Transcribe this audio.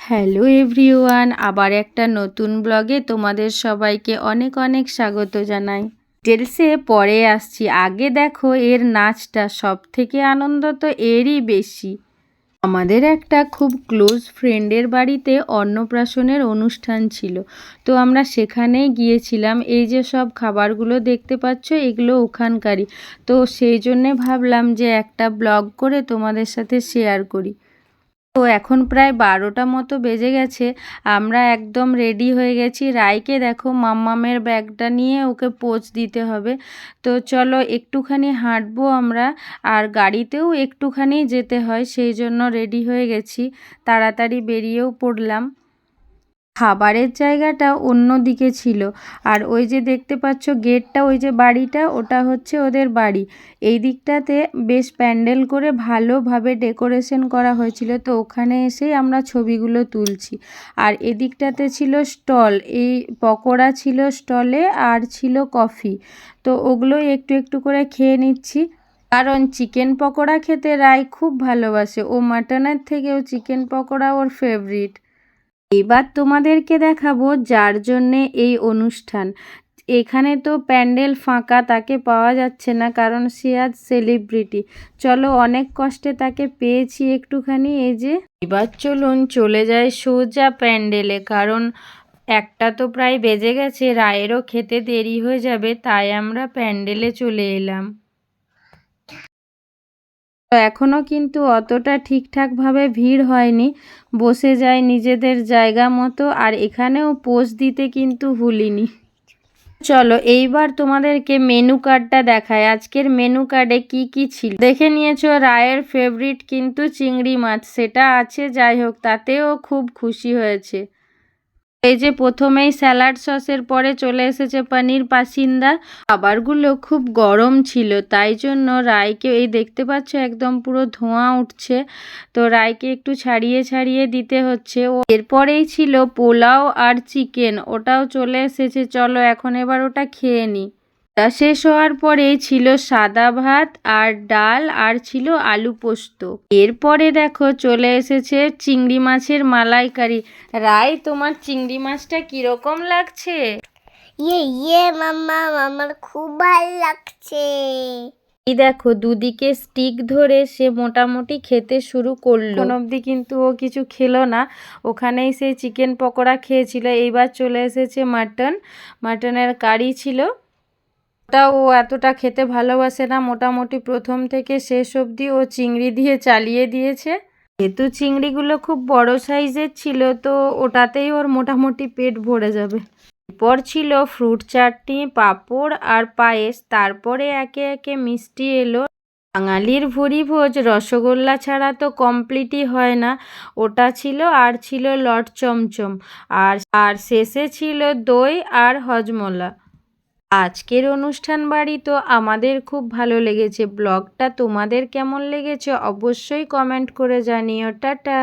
Hello everyone, আবার একটা নতুন ব্লগে তোমাদের সবাইকে অনেক অনেক স্বাগত জানাই। ডিটেলসে পরে আসছি, আগে দেখো এর নাচটা, সব থেকে আনন্দ তো এরই বেশি। আমাদের একটা খুব ক্লোজ ফ্রেন্ডের বাড়িতে অন্নপ্রাশনের অনুষ্ঠান ছিল, তো আমরা সেখানেই গিয়েছিলাম। এই যে সব খাবারগুলো দেখতে পাচ্ছ, এগুলো ওখানকারই। তো সেই জন্যে ভাবলাম যে একটা ব্লগ করে তোমাদের সাথে শেয়ার করি। তো এখন প্রায় 12টা মতো বেজে গেছে, আমরা একদম রেডি হয়ে গেছি। রাইকে দেখো মাম্মামের ব্যাগটা নিয়ে ওকে পোজ দিতে হবে। তো চলো একটুখানি হাঁটবো আমরা, আর গাড়িতেও একটুখানি যেতে হয়, সেই জন্য রেডি হয়ে গেছি, তাড়াতাড়ি বেরিয়েও পড়লাম। খাবারের জায়গাটা অন্য দিকে ছিল, আর ওই যে দেখতে পাচ্ছ গেটটা, ওই যে বাড়িটা, ওটা হচ্ছে ওদের বাড়ি। এই দিকটাতে বেশ প্যান্ডেল করে ভালোভাবে ডেকোরেশন করা হয়েছিল, তো ওখানে এসেই আমরা ছবিগুলো তুলছি। আর এদিকটাতে ছিল স্টল, এই পকোড়া ছিল স্টলে, আর ছিল কফি। তো ওগুলোই একটু একটু করে খেয়ে নিচ্ছি, কারণ চিকেন পকোড়া খেতে রাই খুব ভালোবাসে। ও মাটনের থেকেও চিকেন পকোড়া ওর ফেভারিট। এবার তোমাদেরকে দেখাবো যার জন্যে এই অনুষ্ঠান। এখানে তো প্যান্ডেল ফাঁকা, তাকে পাওয়া যাচ্ছে না, কারণ সে আজ সেলিব্রিটি। চলো, অনেক কষ্টে তাকে পেয়েছি একটুখানি। এই যে এবার চলুন চলে যায় সোজা প্যান্ডেলে, কারণ একটা তো প্রায় বেজে গেছে, রায়েরও খেতে দেরি হয়ে যাবে, তাই আমরা প্যান্ডেলে চলে এলাম। তো এখনও কিন্তু অতটা ঠিকঠাকভাবে ভিড় হয়নি, বসে যায় নিজেদের জায়গা মতো। আর এখানেও পোজ দিতে কিন্তু ভুলিনি। চলো এইবার তোমাদেরকে মেনু কার্ডটা দেখায়। আজকের মেনু কার্ডে কি কি ছিল দেখে নিয়েছো। রায়ের ফেভারিট কিন্তু চিংড়ি মাছ, সেটা আছে, যাই হোক তাতেও খুব খুশি হয়েছে। এই যে প্রথমেই স্যালাড সসের পরে চলে এসেছে পনির পাসিন্দা। খাবারগুলো খুব গরম ছিল, তাই জন্য রায়কে, এই দেখতে পাচ্ছ একদম পুরো ধোঁয়া উঠছে, তো রায়কে একটু ছাড়িয়ে ছাড়িয়ে দিতে হচ্ছে। ও এরপরেই ছিল পোলাও আর চিকেন, ওটাও চলে এসেছে। চলো এখন এবার ওটা খেয়ে নিই। তা শেষ হওয়ার পরে ছিল সাদা ভাত আর ডাল, আর ছিল আলু পোস্ত। এরপরে দেখো চলে এসেছে চিংড়ি মাছের মালাইকারি। রাই, তোমার চিংড়ি মাছটা কিরকম লাগছে? মাম্মা, আমার খুব ভালো লাগছে। এই দেখো দুদিকে স্টিক ধরে সে মোটামুটি খেতে শুরু করলো। কোন অবধি কিন্তু ও কিছু খেলো না, ওখানেই সেই চিকেন পকোড়া খেয়েছিল। এইবার চলে এসেছে মাটনের কারি ছিল। ওটা ও এতটা খেতে ভালোবাসে না, মোটামুটি প্রথম থেকে শেষ অবধি ও চিংড়ি দিয়ে চালিয়ে দিয়েছে। যেহেতু চিংড়িগুলো খুব বড় সাইজের ছিল, তো ওটাতেই ওর মোটামুটি পেট ভরে যাবে। এরপর ছিল ফ্রুট চাটনি, পাঁপড় আর পায়েস। তারপরে একে একে মিষ্টি এলো। বাঙালির ভুরি ভোজ রসগোল্লা ছাড়া তো কমপ্লিটই হয় না, ওটা ছিল। আর ছিল লট চমচম, আর আর শেষে ছিল দই আর হজমোলা। আজকের অনুষ্ঠান বাড়ি তো আমাদের খুব ভালো লেগেছে। ব্লগটা তোমাদের কেমন লেগেছে অবশ্যই কমেন্ট করে জানিও। টাটা।